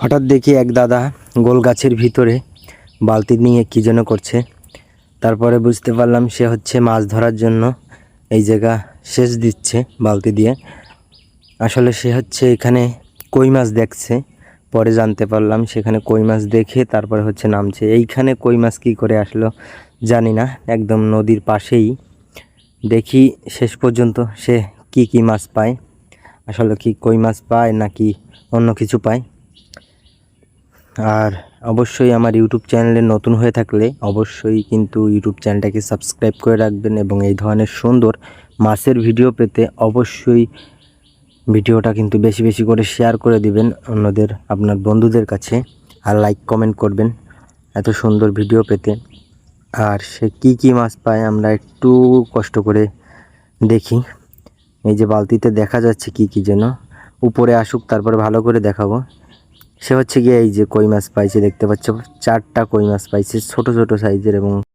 হঠাৎ দেখি এক দাদা গোল গাছের ভিতরে বালতি নিয়ে কী যেন করছে। তারপরে বুঝতে পারলাম সে হচ্ছে মাছ ধরার জন্য এই জায়গা সেচ দিচ্ছে বালতি দিয়ে। আসলে সে হচ্ছে এখানে কই মাছ দেখছে। পরে জানতে পারলাম সেখানে কই মাছ দেখে তারপরে হচ্ছে নামছে। এইখানে কই মাছ কী করে আসলো জানি না, একদম নদীর পাশেই। দেখি শেষ পর্যন্ত সে কি মাছ পায়, আসলে কি কই মাছ পায় নাকি অন্য কিছু পায়। আর অবশ্যই আমার ইউটিউব চ্যানেলে নতুন হয়ে থাকলে অবশ্যই কিন্তু ইউটিউব চ্যানেলটাকে সাবস্ক্রাইব করে রাখবেন এবং এই ধরনের সুন্দর মাছের ভিডিও পেতে অবশ্যই ভিডিওটা কিন্তু বেশি বেশি করে শেয়ার করে দিবেন অন্যদের, আপনার বন্ধুদের কাছে। আর লাইক কমেন্ট করবেন এত সুন্দর ভিডিও পেতে। আর সে কি মাছ পায় আমরা একটু কষ্ট করে দেখি। এই যে বালতিতে দেখা যাচ্ছে কি যেন, উপরে আসুক তারপরে ভালো করে দেখাবো। সে হচ্ছে গিয়ে এই যে কই মাছ পাইছে, দেখতে পাচ্ছ 4টা কই মাছ পাইছে ছোট ছোট সাইজের এবং